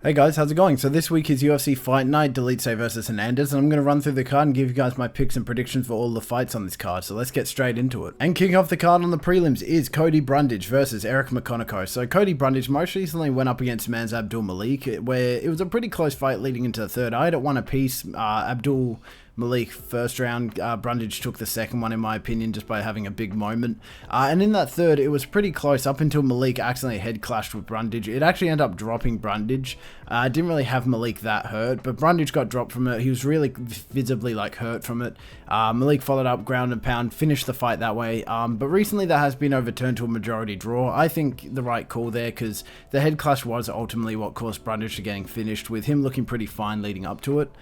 Hey guys, how's it going? So this week is UFC Fight Night Dolidze versus Hernandez, and I'm going to run through the card and give you guys my picks and predictions for all the fights on this card, so let's get straight into it. And kicking off the card on the prelims is Cody Brundage versus Eryk McConico. So Cody Brundage most recently went up against Abdul Malik, where it was a pretty close fight leading into the third. I had it one apiece. Abdul Malik first round, Brundage took the second one in my opinion just by having a big moment, and in that third it was pretty close up until Malik accidentally head clashed with Brundage. It actually ended up dropping Brundage. Didn't really have Malik that hurt, but Brundage got dropped from it. He was really visibly hurt from it. Malik followed up ground and pound, finished the fight that way, but recently that has been overturned to a majority draw. I think the right call there, because the head clash was ultimately what caused Brundage to getting finished, with him looking pretty fine leading up to it.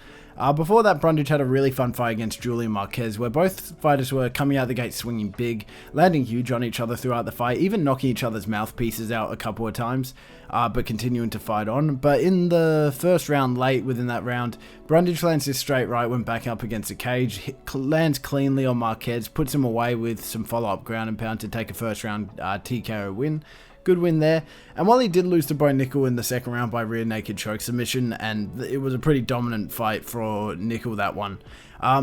Before that, Brundage had a really fun fight against Julian Marquez, where both fighters were coming out the gate swinging big, landing huge on each other throughout the fight, even knocking each other's mouthpieces out a couple of times, but continuing to fight on. But in the first round, late within that round, Brundage lands his straight right when back up against the cage, lands cleanly on Marquez, puts him away with some follow-up ground and pound to take a first round TKO win. Good win there. And while he did lose to Bo Nickel in the second round by rear naked choke submission, and it was a pretty dominant fight for Nickel, that one,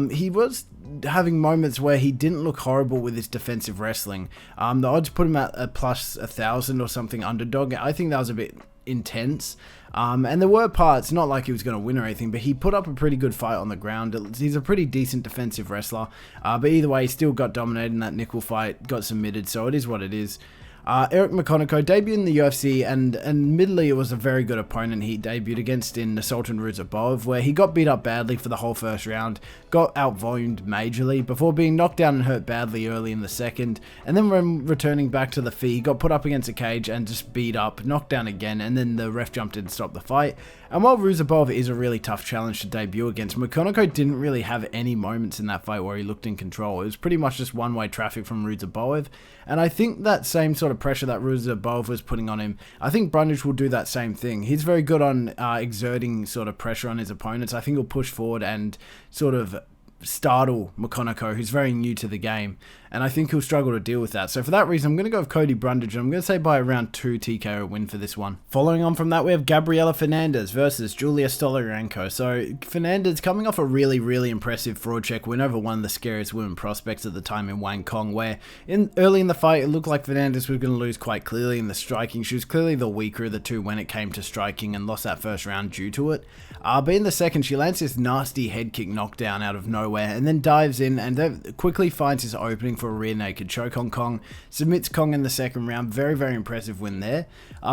he was having moments where he didn't look horrible with his defensive wrestling. The odds put him at a plus 1,000 or something underdog. I think that was a bit intense. And there were parts, not like he was going to win or anything, but he put up a pretty good fight on the ground. He's a pretty decent defensive wrestler. But either way, he still got dominated in that Nickel fight, got submitted, so it is what it is. Eryk McConico debuted in the UFC, and admittedly it was a very good opponent he debuted against in Sultan Ruzabov, where he got beat up badly for the whole first round, got out-volumed majorly, before being knocked down and hurt badly early in the second, and then when returning back to the Fili, got put up against a cage and just beat up, knocked down again, and then the ref jumped in to stop the fight. And while Ruzabov is a really tough challenge to debut against, McConico didn't really have any moments in that fight where he looked in control. It was pretty much just one-way traffic from Ruzabov, and I think that same sort of pressure that Ruzabov was putting on him, I think Brundage will do that same thing. He's very good on exerting sort of pressure on his opponents. I think he'll push forward and sort of startle McConico, who's very new to the game, and I think he'll struggle to deal with that. So for that reason, I'm going to go with Cody Brundage, and I'm going to say by around 2 TKO win for this one. Following on from that, we have Gabriella Fernandes versus Stoliarenko. So Fernandes coming off a really impressive fraud check win over one of the scariest women prospects at the time in Wang Kong, where early in the fight, it looked like Fernandes was going to lose quite clearly in the striking. She was clearly the weaker of the two when it came to striking and lost that first round due to it. But in the second, she lands this nasty head kick knockdown out of nowhere, and then dives in and quickly finds his opening for a rear naked choke on Kong, submits Kong in the second round. Very impressive win there.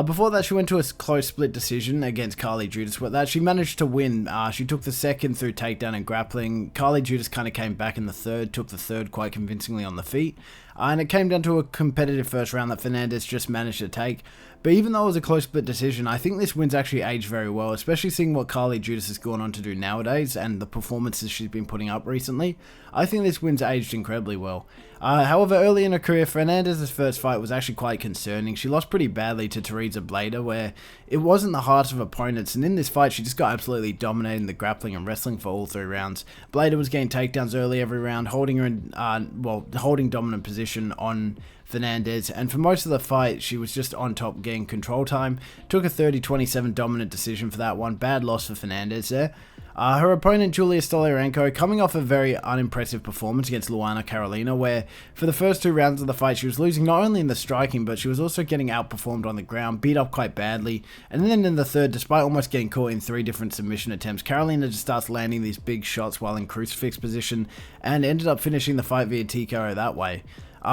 Before that, she went to a close split decision against Carly Judas, but that she managed to win. She took the second through takedown and grappling. Carly Judas kind of came back in the third, took the third quite convincingly on the feet, and it came down to a competitive first round that Fernandes just managed to take. But even though it was a close split decision, I think this win's actually aged very well, especially seeing what Carly Judas has gone on to do nowadays and the performances she's been putting up recently. I think this win's aged incredibly well. However, early in her career, Fernandez' first fight was actually quite concerning. She lost pretty badly to Teresa Bleda, where it wasn't the hardest of opponents, and in this fight she just got absolutely dominated in the grappling and wrestling for all 3 rounds. Bleda was getting takedowns early every round, holding her in, holding dominant position on Fernandes, and for most of the fight she was just on top getting control time. Took a 30-27 dominant decision for that one. Bad loss for Fernandes there. Her opponent Julius Stoliarenko coming off a very unimpressive performance against Luana Carolina, where for the first 2 rounds of the fight she was losing not only in the striking, but she was also getting outperformed on the ground, beat up quite badly, and then in the third, despite almost getting caught in 3 different submission attempts, Carolina just starts landing these big shots while in crucifix position and ended up finishing the fight via TKO that way.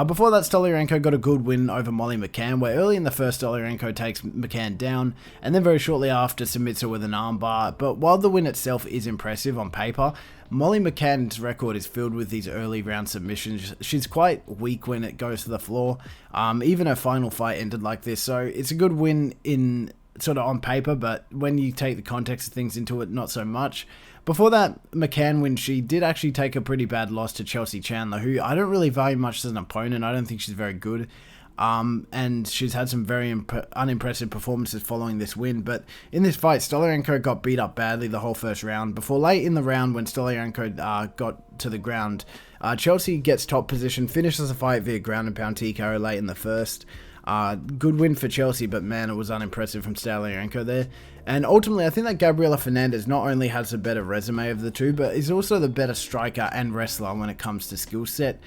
Before that, Stoliarenko got a good win over Molly McCann, where early in the first Stoliarenko takes McCann down, and then very shortly after submits her with an armbar. But while the win itself is impressive on paper, Molly McCann's record is filled with these early round submissions. She's quite weak when it goes to the floor. Even her final fight ended like this, so it's a good win in sort of on paper, but when you take the context of things into it, not so much. Before that McCann win, she did actually take a pretty bad loss to Chelsea Chandler, who I don't really value much as an opponent. I don't think she's very good. And she's had some very unimpressive performances following this win. But in this fight, Stoliarenko got beat up badly the whole first round. Before late in the round, when Stoliarenko got to the ground, Chelsea gets top position, finishes the fight via ground and pound TKO late in the first. Good win for Chelsea, but man, it was unimpressive from Stoliarenko there. And ultimately, I think that Gabriella Fernandes not only has a better resume of the two, but is also the better striker and wrestler when it comes to skill set,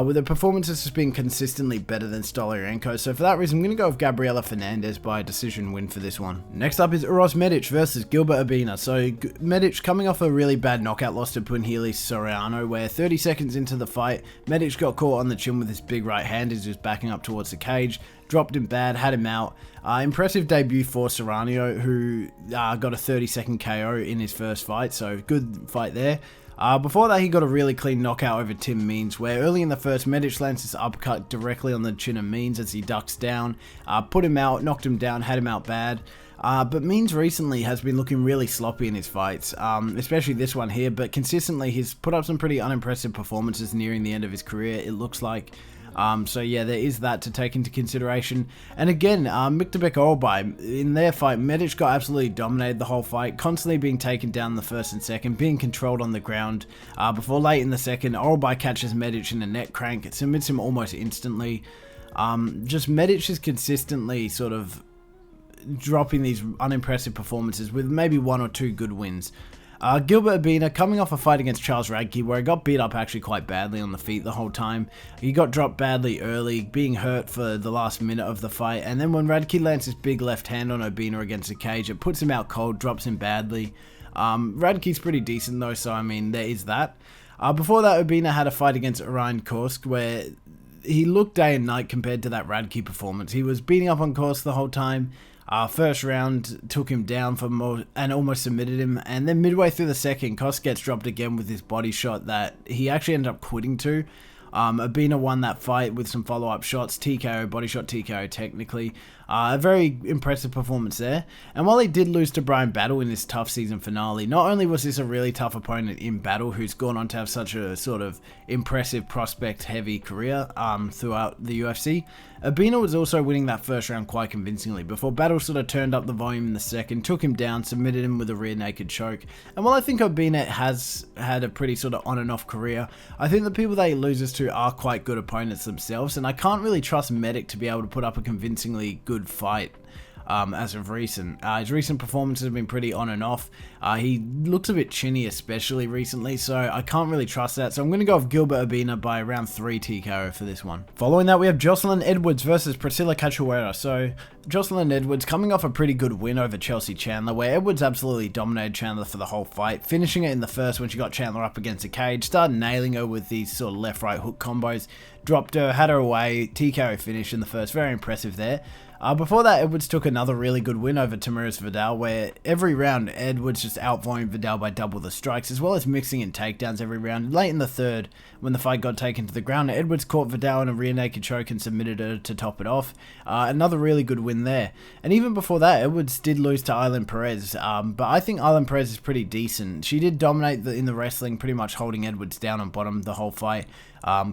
with her performances just being consistently better than Stoliarenko. So for that reason, I'm going to go with Gabriella Fernandes by decision win for this one. Next up is Uros Medic versus Gilbert Urbina. So Medic coming off a really bad knockout loss to Punhili Soriano, where 30 seconds into the fight, Medic got caught on the chin with his big right hand as he was backing up towards the cage. Dropped him bad, had him out. Impressive debut for Serrano, who got a 30-second KO in his first fight, so good fight there. Before that, he got a really clean knockout over Tim Means, where early in the first, Medic lands this uppercut directly on the chin of Means as he ducks down, put him out, knocked him down, had him out bad. But Means recently has been looking really sloppy in his fights, especially this one here, but consistently he's put up some pretty unimpressive performances nearing the end of his career, it looks like. So yeah, there is that to take into consideration. And again, Miktabek Orolbai, in their fight, Medic got absolutely dominated the whole fight, constantly being taken down in the first and second, being controlled on the ground. Before late in the second, Orolbai catches Medic in a neck crank, it submits him almost instantly. Just Medic is consistently sort of dropping these unimpressive performances with maybe one or two good wins. Gilbert Urbina coming off a fight against Charles Radke where he got beat up actually quite badly on the feet the whole time. He got dropped badly early, being hurt for the last minute of the fight, and then when Radke lands his big left hand on Urbina against the cage, it puts him out cold, drops him badly. Radke's pretty decent though, so I mean, there is that. Before that, Urbina had a fight against Orion Korsk where he looked day and night compared to that Radke performance. He was beating up on Korsk the whole time. First round took him down for more and almost submitted him, and then midway through the second, Korsk gets dropped again with his body shot that he actually ended up quitting to. Urbina won that fight with some follow-up shots, TKO, body shot TKO technically. A very impressive performance there. And while he did lose to Brian Battle in this tough season finale, not only was this a really tough opponent in Battle, who's gone on to have such a sort of impressive prospect-heavy career throughout the UFC, Urbina was also winning that first round quite convincingly, before Battle sort of turned up the volume in the second, took him down, submitted him with a rear naked choke. And while I think Urbina has had a pretty sort of on and off career, I think the people that he loses to are quite good opponents themselves, and I can't really trust Medic to be able to put up a convincingly good fight as of recent. His recent performances have been pretty on and off. He looks a bit chinny especially recently, so I can't really trust that. So I'm going to go with Gilbert Urbina by around 3 TKO for this one. Following that, we have Joselyne Edwards versus Priscila Cachoeira. So Joselyne Edwards coming off a pretty good win over Chelsea Chandler, where Edwards absolutely dominated Chandler for the whole fight, finishing it in the first when she got Chandler up against the cage, started nailing her with these sort of left-right hook combos, dropped her, had her away, TKO finish in the first, very impressive there. Before that, Edwards took another really good win over Tamiris Vidal, where every round Edwards just outvolumed Vidal by double the strikes, as well as mixing in takedowns every round. Late in the third, when the fight got taken to the ground, Edwards caught Vidal in a rear naked choke and submitted her to top it off. Another really good win there. And even before that, Edwards did lose to Aileen Perez, but I think Aileen Perez is pretty decent. She did dominate in the wrestling, pretty much holding Edwards down on bottom the whole fight.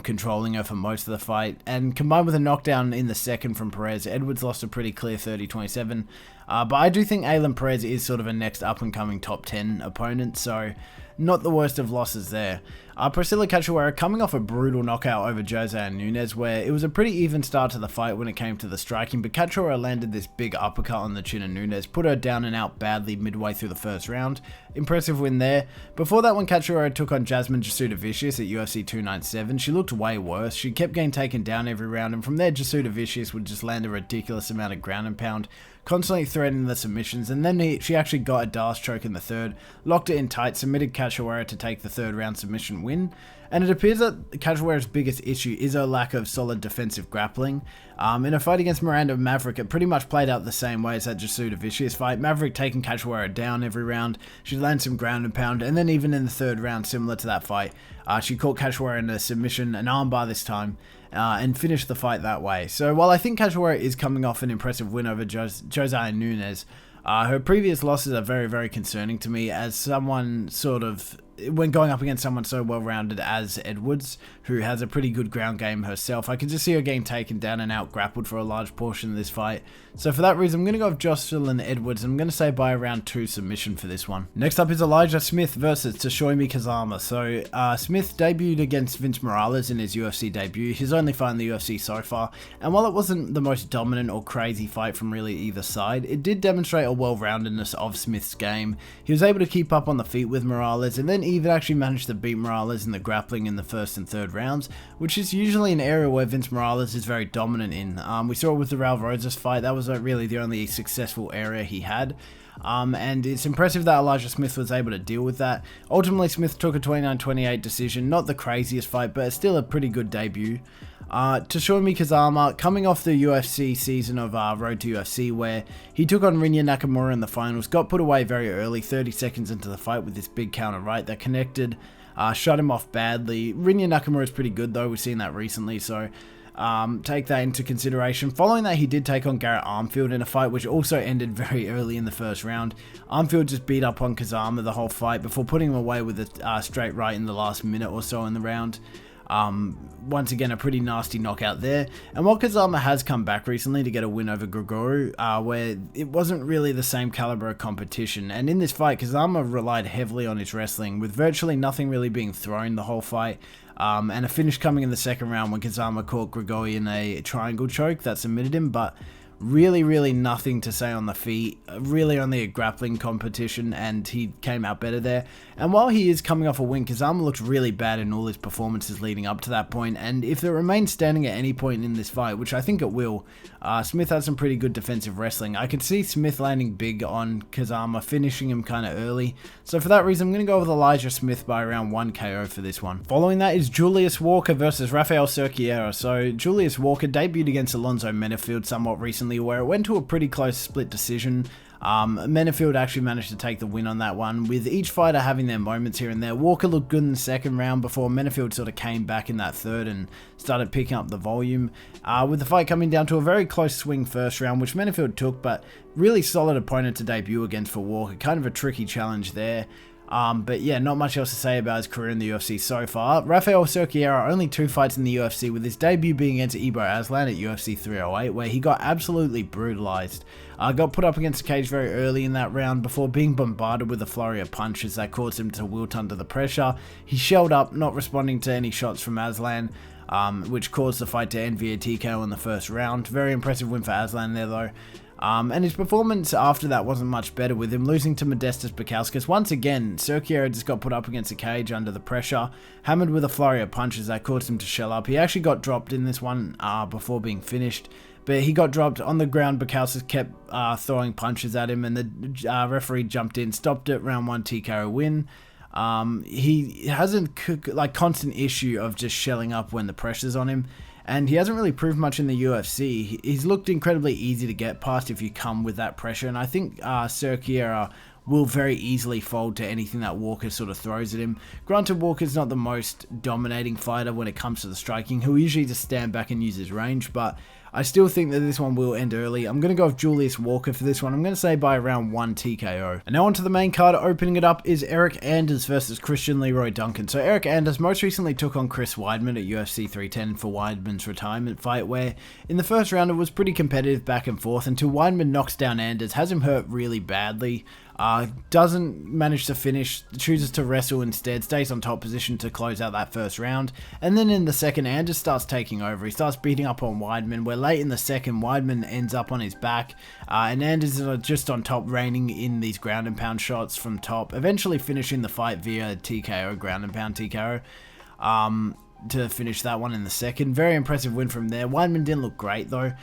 Controlling her for most of the fight, and combined with a knockdown in the second from Perez, Edwards lost a pretty clear 30-27. But I do think Aileen Perez is sort of a next up-and-coming top 10 opponent, so not the worst of losses there. Priscila Cachoeira coming off a brutal knockout over Joselyne Nunez, where it was a pretty even start to the fight when it came to the striking, but Cachoeira landed this big uppercut on the chin of Nunez, put her down and out badly midway through the first round. Impressive win there. Before that, when Cachoeira took on Jasmine Jasudavicius at UFC 297, she looked way worse. She kept getting taken down every round, and from there Jasudavicius would just land a ridiculous amount of ground and pound, constantly threatening the submissions, and then she actually got a Dallas choke in the third, locked it in tight, submitted Cachoeira to take the third round submission win. And it appears that Cachoeira's biggest issue is her lack of solid defensive grappling. In a fight against Miranda Maverick, it pretty much played out the same way as that Jasudavicius fight. Maverick taking Cachoeira down every round, she landed some ground and pound, and then even in the third round, similar to that fight, she caught Cachoeira in a submission, an armbar this time, and finished the fight that way. So while I think Cachoeira is coming off an impressive win over Joselyne Nunez, her previous losses are very, very concerning to me as someone sort of when going up against someone so well-rounded as Edwards, who has a pretty good ground game herself, I can just see her getting taken down and out-grappled for a large portion of this fight. So for that reason, I'm going to go with Joselyne Edwards, and I'm going to say by round 2 submission for this one. Next up is Elijah Smith versus Toshiomi Kazama. So Smith debuted against Vince Morales in his UFC debut, his only fight in the UFC so far, and while it wasn't the most dominant or crazy fight from really either side, it did demonstrate a well-roundedness of Smith's game. He was able to keep up on the feet with Morales, and then even actually managed to beat Morales in the grappling in the first and third rounds, which is usually an area where Vince Morales is very dominant in. We saw it with the Raul Rosas fight. That was really the only successful area he had. And it's impressive that Elijah Smith was able to deal with that. Ultimately, Smith took a 29-28 decision, not the craziest fight, but still a pretty good debut. Toshiomi Kazama, coming off the UFC season of Road to UFC, where he took on Rinya Nakamura in the finals, got put away very early, 30 seconds into the fight with this big counter right that connected, shut him off badly. Rinya Nakamura is pretty good though, we've seen that recently, so take that into consideration. Following that, he did take on Garrett Armfield in a fight which also ended very early in the first round. Armfield just beat up on Kazama the whole fight before putting him away with a straight right in the last minute or so in the round. Once again, a pretty nasty knockout there. And while Kazama has come back recently to get a win over Gregorio, where it wasn't really the same caliber of competition, and in this fight, Kazama relied heavily on his wrestling, with virtually nothing really being thrown the whole fight. And a finish coming in the second round when Kazama caught Gregorio in a triangle choke that submitted him, but really nothing to say on the feet, really only a grappling competition, and he came out better there. And while he is coming off a win, Kazama looked really bad in all his performances leading up to that point, and if it remains standing at any point in this fight, which I think it will, Smith has some pretty good defensive wrestling. I could see Smith landing big on Kazama, finishing him kind of early, so for that reason I'm going to go with Elijah Smith by around 1 KO for this one. Following that is Julius Walker versus Rafael Cerqueira. So Julius Walker debuted against Alonzo Menafield somewhat recently, where it went to a pretty close split decision. Menafield actually managed to take the win on that one, with each fighter having their moments here and there. Walker looked good in the second round before Menafield sort of came back in that third and started picking up the volume, with the fight coming down to a very close swing first round, which Menafield took, but really solid opponent to debut against for Walker. Kind of a tricky challenge there. But yeah, not much else to say about his career in the UFC so far. Rafael Cerqueira, only 2 fights in the UFC, with his debut being against Ibo Aslan at UFC 308, where he got absolutely brutalized. Got put up against the cage very early in that round before being bombarded with a flurry of punches that caused him to wilt under the pressure. He shelled up, not responding to any shots from Aslan, which caused the fight to end via TKO in the first round. Very impressive win for Aslan there though. And his performance after that wasn't much better, with him losing to Modestas Bukauskas. Once again, Cerqueira just got put up against a cage under the pressure, hammered with a flurry of punches that caused him to shell up. He actually got dropped in this one before being finished, but he got dropped on the ground. Bukauskas kept throwing punches at him, and the referee jumped in, stopped it, round 1 TKO win. He has a constant issue of just shelling up when the pressure's on him, and he hasn't really proved much in the UFC. He's looked incredibly easy to get past if you come with that pressure, and I think Cerqueira will very easily fold to anything that Walker sort of throws at him. Granted, Walker's not the most dominating fighter when it comes to the striking. He'll usually just stand back and use his range, but I still think that this one will end early. I'm going to go with Julius Walker for this one. I'm going to say by around 1 TKO. And now onto the main card. Opening it up is Eryk Anders versus Christian Leroy Duncan. So Eryk Anders most recently took on Chris Weidman at UFC 310 for Weidman's retirement fight, where in the first round it was pretty competitive back and forth until Weidman knocks down Anders, has him hurt really badly. Doesn't manage to finish, chooses to wrestle instead, stays on top position to close out that first round, and then in the second, Anders starts taking over. He starts beating up on Weidman, where late in the second, Weidman ends up on his back, and Anders is just on top, reigning in these ground and pound shots from top, eventually finishing the fight via TKO, ground and pound TKO, to finish that one in the second. Very impressive win from there. Weidman didn't look great though.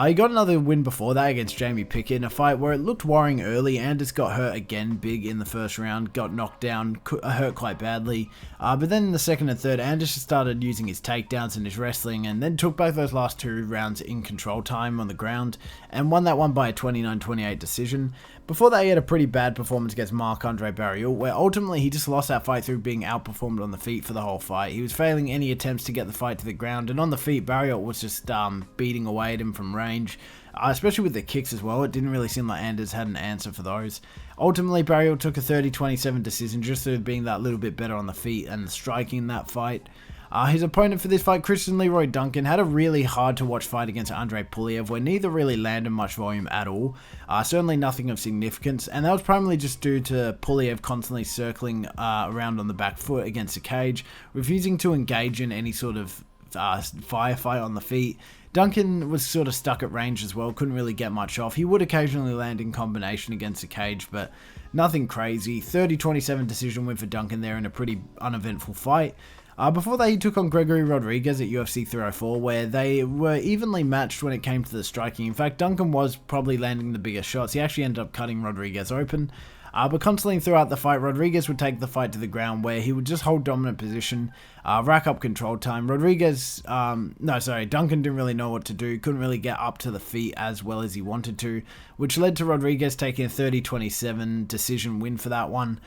He got another win before that against Jamie Pickett in a fight where it looked worrying early. Anders got hurt again big in the first round, got knocked down, hurt quite badly. But then in the second and third, Anders started using his takedowns and his wrestling, and then took both those last 2 rounds in control time on the ground, and won that one by a 29-28 decision. Before that, he had a pretty bad performance against Marc-Andre Barriault, where ultimately he just lost that fight through being outperformed on the feet for the whole fight. He was failing any attempts to get the fight to the ground, and on the feet, Barriault was just beating away at him from range. especially with the kicks as well. It didn't really seem like Anders had an answer for those. Ultimately, Barriel took a 30-27 decision just through being that little bit better on the feet and striking in that fight. His opponent for this fight, Christian Leroy Duncan, had a really hard to watch fight against Andrei Puliev where neither really landed much volume at all. Certainly nothing of significance, and that was primarily just due to Puliev constantly circling around on the back foot against the cage, refusing to engage in any sort of firefight on the feet. Duncan was sort of stuck at range as well, couldn't really get much off. He would occasionally land in combination against the cage, but nothing crazy. 30-27 decision win for Duncan there in a pretty uneventful fight. Before that, he took on Gregory Rodriguez at UFC 304, where they were evenly matched when it came to the striking. In fact, Duncan was probably landing the bigger shots. He actually ended up cutting Rodriguez open. But constantly throughout the fight, Rodriguez would take the fight to the ground where he would just hold dominant position, rack up control time. Duncan didn't really know what to do, couldn't really get up to the feet as well as he wanted to, which led to Rodriguez taking a 30-27 decision win for that one.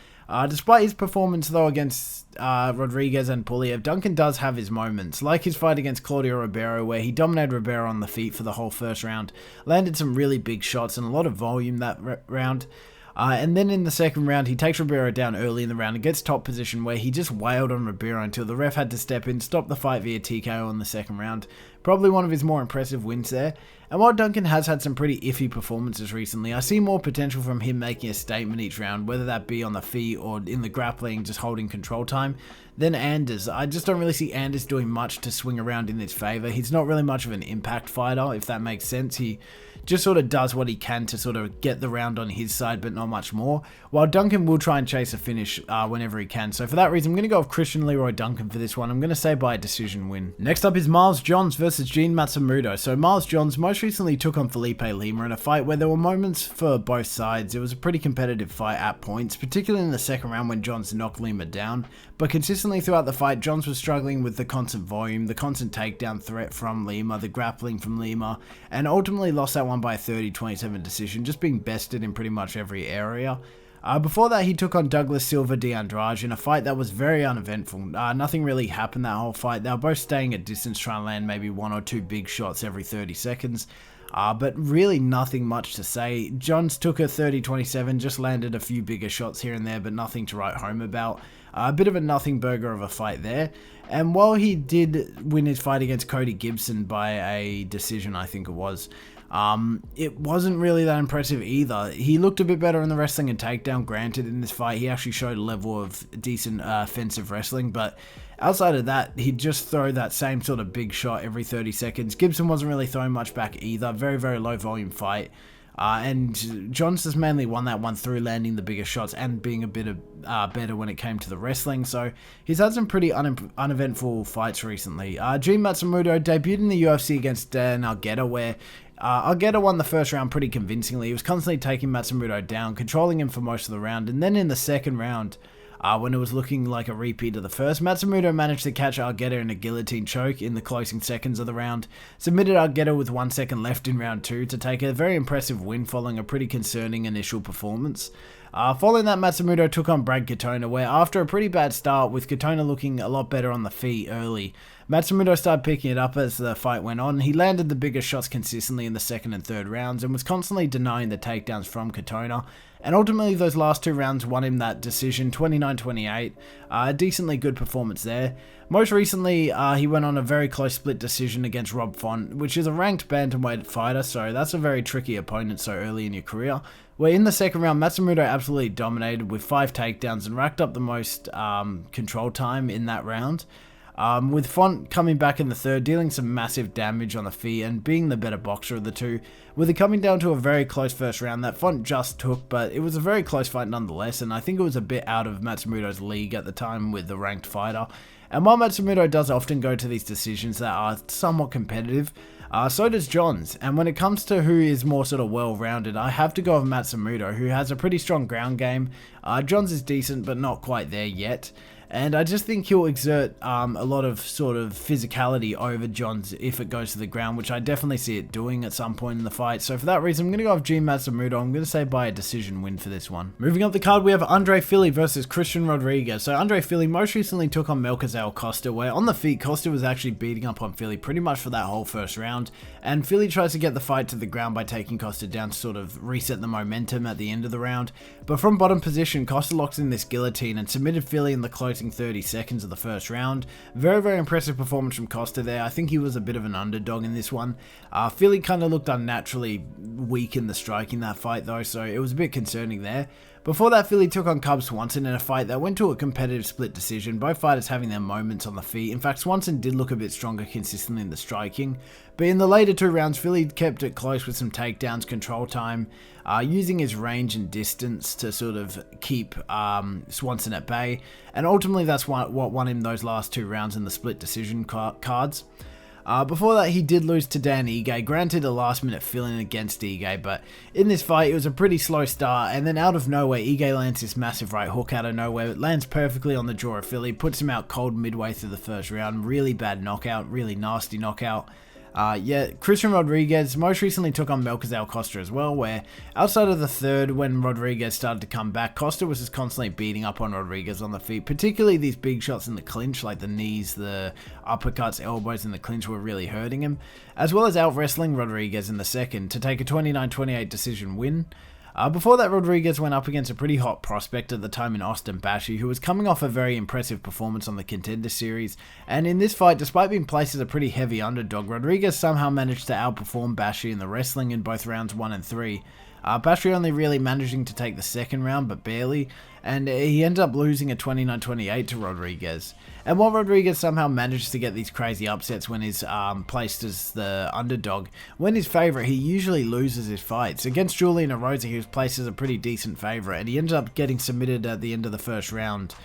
Despite his performance though against Rodriguez and Puliev, Duncan does have his moments, like his fight against Claudio Ribeiro where he dominated Ribeiro on the feet for the whole first round, landed some really big shots and a lot of volume that round. And then in the second round, he takes Ribeiro down early in the round and gets top position where he just wailed on Ribeiro until the ref had to step in, stop the fight via TKO in the second round. Probably one of his more impressive wins there. And while Duncan has had some pretty iffy performances recently, I see more potential from him making a statement each round, whether that be on the feet or in the grappling, just holding control time, than Anders. I just don't really see Anders doing much to swing around in his favour. He's not really much of an impact fighter, if that makes sense. He just sort of does what he can to sort of get the round on his side, but not much more. While Duncan will try and chase a finish whenever he can. So for that reason, I'm going to go with Christian Leroy Duncan for this one. I'm going to say by a decision win. Next up is Miles Johns versus Gene Matsumoto. So Miles Johns most recently took on Felipe Lima in a fight where there were moments for both sides. It was a pretty competitive fight at points, particularly in the second round when Johns knocked Lima down. But consistently throughout the fight, Johns was struggling with the constant volume, the constant takedown threat from Lima, the grappling from Lima, and ultimately lost that one by a 30-27 decision, just being bested in pretty much every area. Before that, he took on Douglas Silva de Andrade in a fight that was very uneventful. Nothing really happened that whole fight. They were both staying at distance, trying to land maybe one or two big shots every 30 seconds. But really nothing much to say. Johns took a 30-27, just landed a few bigger shots here and there, but nothing to write home about. A bit of a nothing burger of a fight there. And while he did win his fight against Cody Gibson by a decision, I think it was, it wasn't really that impressive either. He looked a bit better in the wrestling and takedown, granted in this fight. He actually showed a level of decent offensive wrestling, but outside of that, he'd just throw that same sort of big shot every 30 seconds. Gibson wasn't really throwing much back either. Very, very low volume fight. And Johns just mainly won that one through landing the bigger shots and being a bit better when it came to the wrestling. So he's had some pretty uneventful fights recently. Gene Matsumoto debuted in the UFC against Dan Argueta, where Argueta won the first round pretty convincingly. He was constantly taking Matsumoto down, controlling him for most of the round. And then in the second round, when it was looking like a repeat of the first, Matsumoto managed to catch Argueta in a guillotine choke in the closing seconds of the round, submitted Argueta with 1 second left in round 2 to take a very impressive win following a pretty concerning initial performance. Following that, Matsumoto took on Brad Katona, where after a pretty bad start with Katona looking a lot better on the feet early, Matsumoto started picking it up as the fight went on. He landed the bigger shots consistently in the second and third rounds and was constantly denying the takedowns from Katona. And ultimately, those last 2 rounds won him that decision, 29-28. A decently good performance there. Most recently, he went on a very close split decision against Rob Font, which is a ranked bantamweight fighter, so that's a very tricky opponent so early in your career. Where in the second round, Matsumoto absolutely dominated with 5 takedowns and racked up the most control time in that round. With Font coming back in the third, dealing some massive damage on the feet and being the better boxer of the two. With it coming down to a very close first round that Font just took, but it was a very close fight nonetheless, and I think it was a bit out of Matsumoto's league at the time with the ranked fighter. And while Matsumoto does often go to these decisions that are somewhat competitive, so does Johns. And when it comes to who is more sort of well-rounded, I have to go with Matsumoto, who has a pretty strong ground game. Johns is decent, but not quite there yet. And I just think he'll exert a lot of sort of physicality over Johns if it goes to the ground, which I definitely see it doing at some point in the fight. So for that reason, I'm going to go with G Matsumoto. I'm going to say by a decision win for this one. Moving up the card, we have Andre Fili versus Christian Rodriguez. So Andre Fili most recently took on Melchizedek Costa, where on the feet, Costa was actually beating up on Fili pretty much for that whole first round. And Fili tries to get the fight to the ground by taking Costa down to sort of reset the momentum at the end of the round. But from bottom position, Costa locks in this guillotine and submitted Fili in the closing 30 seconds of the first round. Very, very impressive performance from Costa there. I think he was a bit of an underdog in this one. Fili kind of looked unnaturally weak in the striking that fight though, so it was a bit concerning there. Before that, Fili took on Cub Swanson in a fight that went to a competitive split decision, both fighters having their moments on the feet. In fact, Swanson did look a bit stronger consistently in the striking, but in the later two rounds, Fili kept it close with some takedowns, control time, using his range and distance to sort of keep Swanson at bay, and ultimately that's what won him those last two rounds in the split decision cards. Before that, he did lose to Dan Ige, granted a last minute fill-in against Ige, but in this fight, it was a pretty slow start, and then out of nowhere, Ige lands this massive right hook out of nowhere. It lands perfectly on the jaw of Fili, puts him out cold midway through the first round. Really bad knockout, really nasty knockout. Yeah, Christian Rodriguez most recently took on Melchizedek Costa as well, where outside of the third, when Rodriguez started to come back, Costa was just constantly beating up on Rodriguez on the feet, particularly these big shots in the clinch, like the knees, the uppercuts, elbows in the clinch were really hurting him, as well as out-wrestling Rodriguez in the second to take a 29-28 decision win. Before that, Rodriguez went up against a pretty hot prospect at the time in Austin Bashi, who was coming off a very impressive performance on the Contender Series, and in this fight, despite being placed as a pretty heavy underdog, Rodriguez somehow managed to outperform Bashi in the wrestling in both rounds 1 and 3. Bashi only really managing to take the second round, but barely, and he ended up losing a 29-28 to Rodriguez. And while Rodriguez somehow manages to get these crazy upsets when he's placed as the underdog, when he's favourite, he usually loses his fights. Against Julian Erosa, he was placed as a pretty decent favourite, and he ended up getting submitted at the end of the first round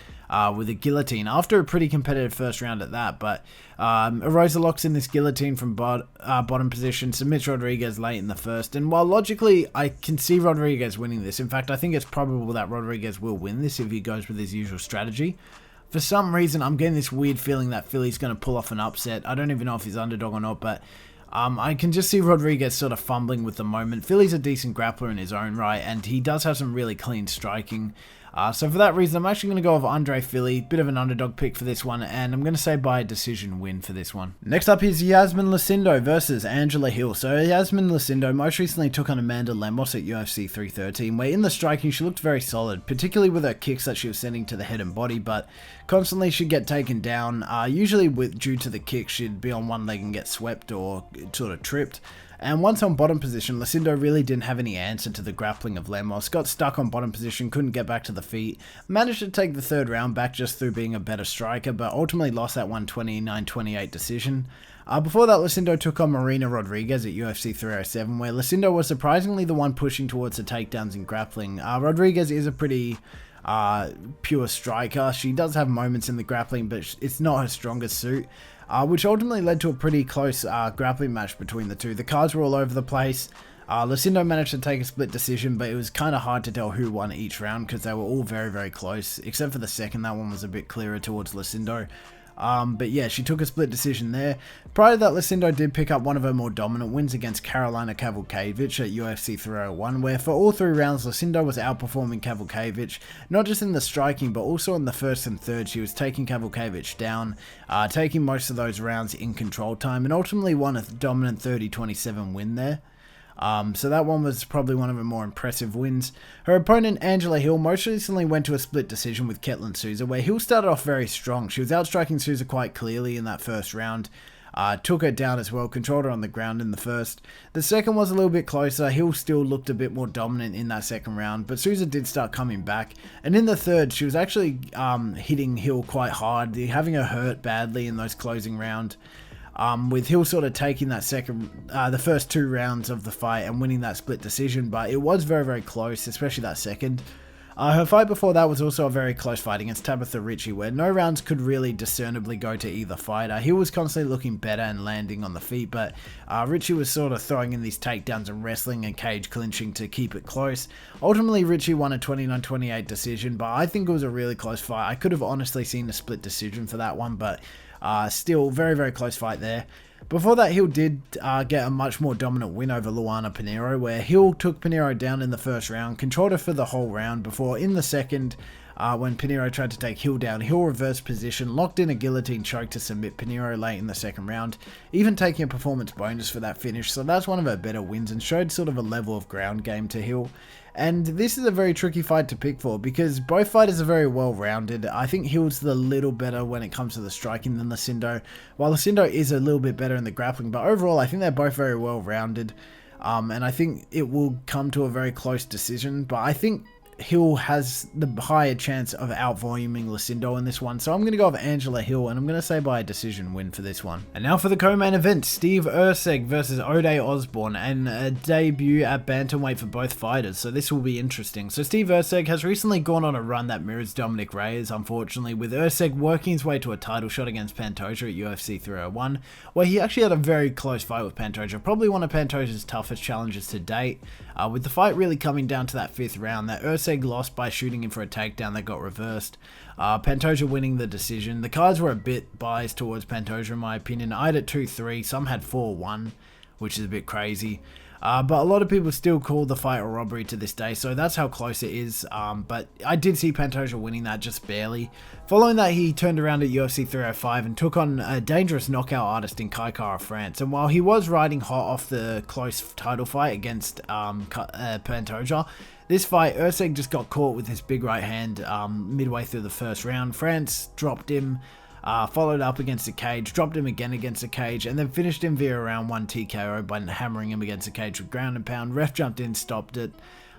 with a guillotine after a pretty competitive first round at that. But Erosa locks in this guillotine from bottom position, submits Rodriguez late in the first, and while logically I can see Rodriguez winning this, in fact I think it's probable that Rodriguez will win this if he goes with his usual strategy. For some reason I'm getting this weird feeling that Fili's going to pull off an upset. I don't even know if he's underdog or not, but I can just see Rodriguez sort of fumbling with the moment. Fili's a decent grappler in his own right, and he does have some really clean striking. So for that reason, I'm actually going to go with Andre Fili, bit of an underdog pick for this one, and I'm going to say by a decision win for this one. Next up is Iasmin Lucindo versus Angela Hill. So Iasmin Lucindo most recently took on Amanda Lemos at UFC 313, where in the striking she looked very solid, particularly with her kicks that she was sending to the head and body, but constantly she'd get taken down. Usually due to the kick, she'd be on one leg and get swept or sort of tripped. And once on bottom position, Lucindo really didn't have any answer to the grappling of Lemos, got stuck on bottom position, couldn't get back to the feet, managed to take the third round back just through being a better striker, but ultimately lost that 29-28 decision. Before that, Lucindo took on Marina Rodriguez at UFC 307, where Lucindo was surprisingly the one pushing towards the takedowns in grappling. Rodriguez is a pretty pure striker. She does have moments in the grappling, but it's not her strongest suit. Which ultimately led to a pretty close grappling match between the two. The cards were all over the place. Lucindo managed to take a split decision, but it was kind of hard to tell who won each round because they were all very, very close, except for the second. That one was a bit clearer towards Lucindo. But yeah, she took a split decision there. Prior to that, Lucindo did pick up one of her more dominant wins against Karolina Kowalkiewicz at UFC 301, where for all three rounds, Lucindo was outperforming Kowalkiewicz, not just in the striking, but also in the first and third. She was taking Kowalkiewicz down, taking most of those rounds in control time, and ultimately won a dominant 30-27 win there. So that one was probably one of her more impressive wins. Her opponent, Angela Hill, most recently went to a split decision with Ketlin Souza, where Hill started off very strong. She was outstriking Souza quite clearly in that first round. Took her down as well, controlled her on the ground in the first. The second was a little bit closer. Hill still looked a bit more dominant in that second round, but Souza did start coming back. And in the third, she was actually hitting Hill quite hard, having her hurt badly in those closing rounds. With Hill sort of taking that the first two rounds of the fight and winning that split decision, but it was very, very close, especially that second. Her fight before that was also a very close fight against Tabitha Ricci, where no rounds could really discernibly go to either fighter. He was constantly looking better and landing on the feet, but Ricci was sort of throwing in these takedowns and wrestling and cage clinching to keep it close. Ultimately, Ricci won a 29-28 decision, but I think it was a really close fight. I could have honestly seen a split decision for that one, but still very, very close fight there. Before that, Hill did get a much more dominant win over Luana Pinheiro, where Hill took Pinheiro down in the first round, controlled her for the whole round, before in the second, when Pinheiro tried to take Hill down, Hill reversed position, locked in a guillotine choke to submit Pinheiro late in the second round, even taking a performance bonus for that finish, so that's one of her better wins and showed sort of a level of ground game to Hill. And this is a very tricky fight to pick for because both fighters are very well rounded. I think Hill's a little better when it comes to the striking than Lucindo, while Lucindo is a little bit better in the grappling, but overall I think they're both very well rounded. And I think it will come to a very close decision, but I think Hill has the higher chance of out-voluming Lucindo in this one, so I'm going to go with Angela Hill, and I'm going to say by a decision win for this one. And now for the co-main event, Steve Erceg versus Ode Osbourne, and a debut at bantamweight for both fighters, so this will be interesting. So Steve Erceg has recently gone on a run that mirrors Dominic Reyes, unfortunately, with Erceg working his way to a title shot against Pantoja at UFC 301, where he actually had a very close fight with Pantoja, probably one of Pantoja's toughest challenges to date, with the fight really coming down to that 5th round, that Erceg lost by shooting him for a takedown that got reversed. Pantoja winning the decision. The cards were a bit biased towards Pantoja in my opinion. I had it 2-3, some had 4-1, which is a bit crazy. But a lot of people still call the fight a robbery to this day, so that's how close it is. But I did see Pantoja winning that just barely. Following that, he turned around at UFC 305 and took on a dangerous knockout artist in Kai Kara-France. And while he was riding hot off the close title fight against Pantoja, this fight, Erceg just got caught with his big right hand midway through the first round. France dropped him, followed up against the cage, dropped him again against the cage, and then finished him via a round 1 TKO by hammering him against the cage with ground and pound. Ref jumped in, stopped it.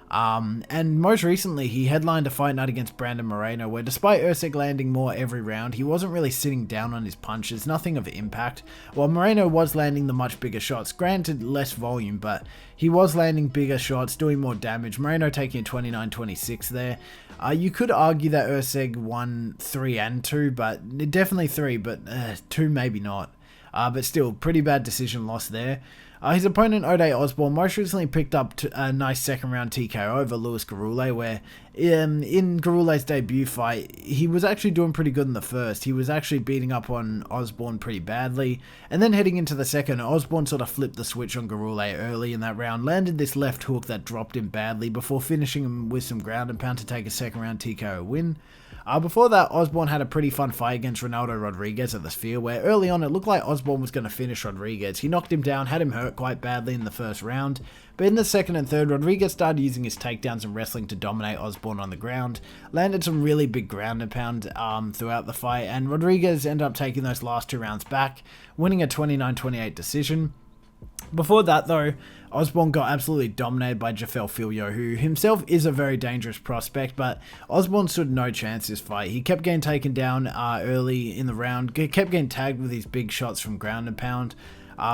And most recently, he headlined a fight night against Brandon Moreno, where despite Erceg landing more every round, he wasn't really sitting down on his punches, nothing of impact, while Moreno was landing the much bigger shots, granted less volume, but he was landing bigger shots, doing more damage. Moreno taking a 29-26 there. You could argue that Erceg won 3 and 2, but definitely 3, but 2 maybe not. But still, pretty bad decision loss there. His opponent, Ode Osbourne, most recently picked up a nice second round TKO over Luis Garule, where in Garule's debut fight, he was actually doing pretty good in the first. He was actually beating up on Osbourne pretty badly, and then heading into the second, Osbourne sort of flipped the switch on Garule early in that round, landed this left hook that dropped him badly before finishing him with some ground and pound to take a second round TKO win. Before that, Osbourne had a pretty fun fight against Ronaldo Rodriguez at the Sphere, where early on it looked like Osbourne was going to finish Rodriguez. He knocked him down, had him hurt quite badly in the first round, but in the second and third, Rodriguez started using his takedowns and wrestling to dominate Osbourne on the ground, landed some really big ground and pound throughout the fight, and Rodriguez ended up taking those last 2 rounds back, winning a 29-28 decision. Before that though, Osbourne got absolutely dominated by Jafel Filho, who himself is a very dangerous prospect, but Osbourne stood no chance this fight. He kept getting taken down early in the round, kept getting tagged with these big shots from ground and pound,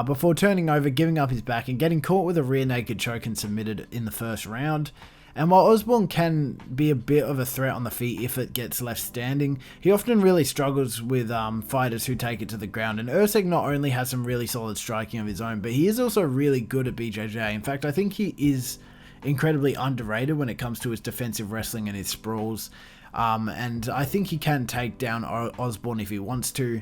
before turning over, giving up his back, and getting caught with a rear naked choke and submitted in the first round. And while Osbourne can be a bit of a threat on the feet if it gets left standing, he often really struggles with fighters who take it to the ground. And Erceg not only has some really solid striking of his own, but he is also really good at BJJ. In fact, I think he is incredibly underrated when it comes to his defensive wrestling and his sprawls. And I think he can take down Osbourne if he wants to.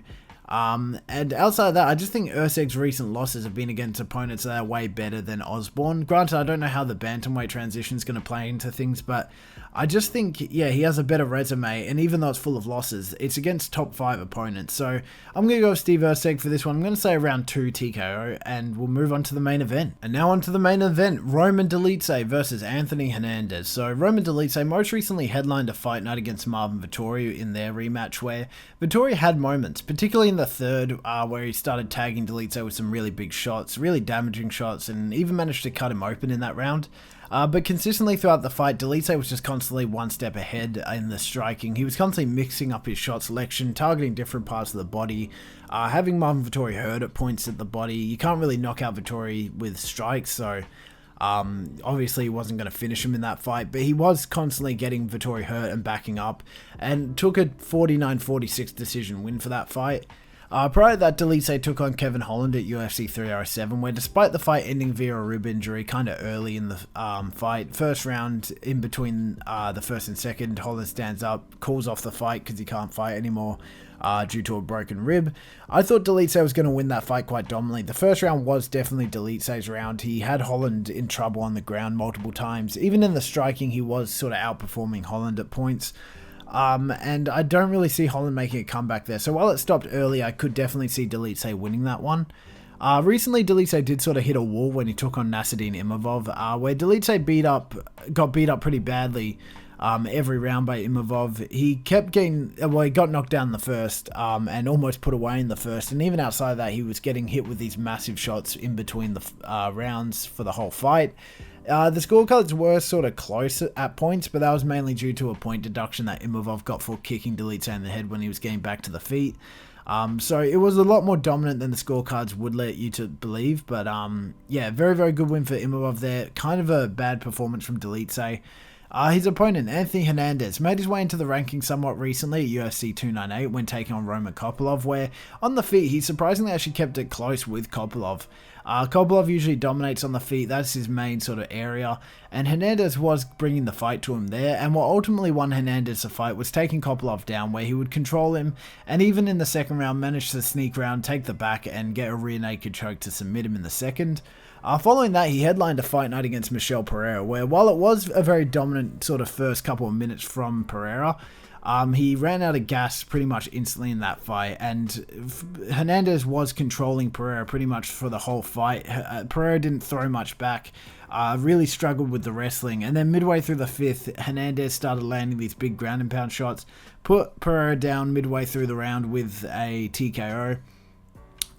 And outside of that, I just think Erceg's recent losses have been against opponents that are way better than Osbourne. Granted, I don't know how the bantamweight transition is going to play into things, but I just think, yeah, he has a better resume, and even though it's full of losses, it's against top 5 opponents. So I'm going to go with Steve Erceg for this one. I'm going to say around 2 TKO, and we'll move on to the main event. And now on to the main event, Roman Dolidze versus Anthony Hernandez. So Roman Dolidze most recently headlined a fight night against Marvin Vettori in their rematch, where Vettori had moments, particularly in the third, where he started tagging Dolidze with some really big shots, really damaging shots, and even managed to cut him open in that round. But consistently throughout the fight, Dolidze was just constantly one step ahead in the striking. He was constantly mixing up his shot selection, targeting different parts of the body, having Marvin Vettori hurt at points at the body. You can't really knock out Vettori with strikes, so Obviously, he wasn't going to finish him in that fight, but he was constantly getting Vettori hurt and backing up, and took a 49-46 decision win for that fight. Prior to that, Dolidze took on Kevin Holland at UFC 307, where despite the fight ending via a rib injury kind of early in the fight, first round in between the first and second, Holland stands up, calls off the fight because he can't fight anymore due to a broken rib. I thought Dolidze was going to win that fight quite dominantly. The first round was definitely Dolidze's round. He had Holland in trouble on the ground multiple times. Even in the striking, he was sort of outperforming Holland at points. And I don't really see Holland making a comeback there. So while it stopped early, I could definitely see Dolidze winning that one. Recently, Dolidze did sort of hit a wall when he took on Nassourdine Imavov, where Dolidze got beat up pretty badly every round by Imavov. He kept getting, well, he got knocked down in the first and almost put away in the first. And even outside of that, he was getting hit with these massive shots in between the rounds for the whole fight. The scorecards were sort of close at points, but that was mainly due to a point deduction that Imavov got for kicking Dolidze in the head when he was getting back to the feet. So it was a lot more dominant than the scorecards would let you to believe, but yeah, very, very good win for Imavov there. Kind of a bad performance from Dolidze. His opponent, Anthony Hernandez, made his way into the rankings somewhat recently at UFC 298 when taking on Roman Kopylov, where on the feet he surprisingly actually kept it close with Kopylov. Kopylov usually dominates on the feet, that's his main sort of area, and Hernandez was bringing the fight to him there, and what ultimately won Hernandez the fight was taking Kopylov down, where he would control him, and even in the second round managed to sneak around, take the back, and get a rear naked choke to submit him in the second. Following that, he headlined a fight night against Michel Pereira, where while it was a very dominant sort of first couple of minutes from Pereira, he ran out of gas pretty much instantly in that fight, and Hernandez was controlling Pereira pretty much for the whole fight. Pereira didn't throw much back, really struggled with the wrestling, and then midway through the fifth, Hernandez started landing these big ground and pound shots, put Pereira down midway through the round with a TKO.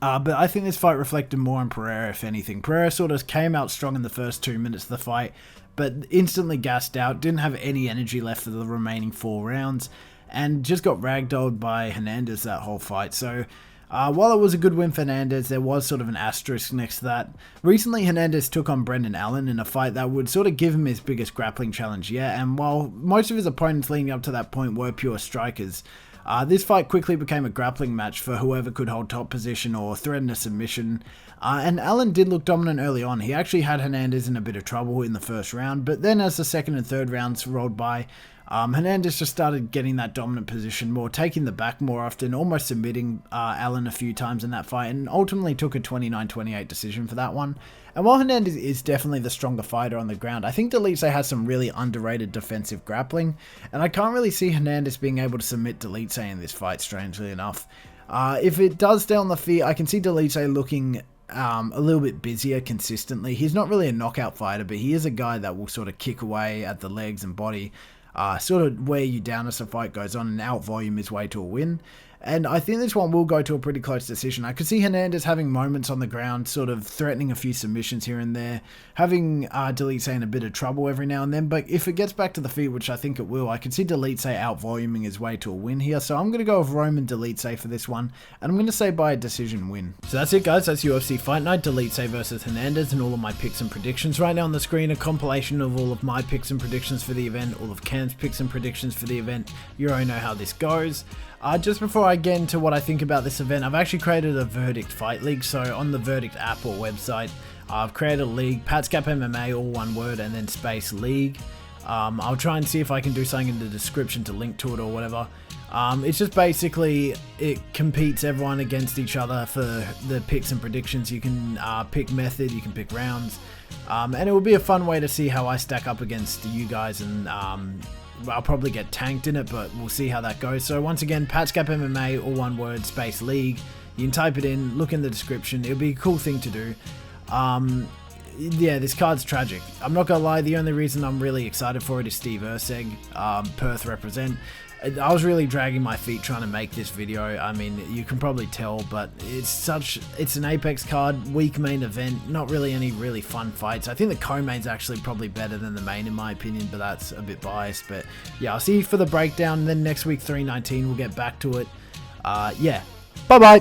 But I think this fight reflected more on Pereira, if anything. Pereira sort of came out strong in the first 2 minutes of the fight, but instantly gassed out, didn't have any energy left for the remaining 4 rounds, and just got ragdolled by Hernandez that whole fight. So while it was a good win for Hernandez, there was sort of an asterisk next to that. Recently, Hernandez took on Brendan Allen in a fight that would sort of give him his biggest grappling challenge yet, and while most of his opponents leading up to that point were pure strikers, this fight quickly became a grappling match for whoever could hold top position or threaten a submission, and Allen did look dominant early on. He actually had Hernandez in a bit of trouble in the first round, but then as the second and third rounds rolled by, Hernandez just started getting that dominant position more, taking the back more often, almost submitting Allen a few times in that fight, and ultimately took a 29-28 decision for that one. And while Hernandez is definitely the stronger fighter on the ground, I think Dolidze has some really underrated defensive grappling, and I can't really see Hernandez being able to submit Dolidze in this fight, strangely enough. If it does stay on the feet, I can see Dolidze looking a little bit busier consistently. He's not really a knockout fighter, but he is a guy that will sort of kick away at the legs and body, sort of wear you down as the fight goes on and out-volume his way to a win. And I think this one will go to a pretty close decision. I could see Hernandez having moments on the ground, sort of threatening a few submissions here and there, having Dolidze in a bit of trouble every now and then, but if it gets back to the feet, which I think it will, I can see Dolidze out-voluming his way to a win here, so I'm going to go with Roman Dolidze for this one, and I'm going to say by a decision win. So that's it, guys. That's UFC Fight Night, Dolidze versus Hernandez, and all of my picks and predictions. Right now on the screen, a compilation of all of my picks and predictions for the event, all of Cam's picks and predictions for the event. You already know how this goes. Just before I get into what I think about this event, I've actually created a Verdict Fight League. So on the Verdict app or website, I've created a league, PatsgapMMA, all one word, and then space league. I'll try and see if I can do something in the description to link to it or whatever. It's just basically, it competes everyone against each other for the picks and predictions. You can pick method, you can pick rounds, and it will be a fun way to see how I stack up against you guys, and I'll probably get tanked in it, but we'll see how that goes. So once again, PatsgapMMA, all one word, space league. You can type it in, look in the description. It'll be a cool thing to do. Yeah, this card's tragic. I'm not gonna lie, the only reason I'm really excited for it is Steve Erceg, Perth represent. I was really dragging my feet trying to make this video. I mean, you can probably tell, but it's an Apex card, weak main event, not really any really fun fights. I think the co-main's actually probably better than the main in my opinion, but that's a bit biased. But yeah, I'll see you for the breakdown, and then next week 319 we'll get back to it. Yeah, bye bye.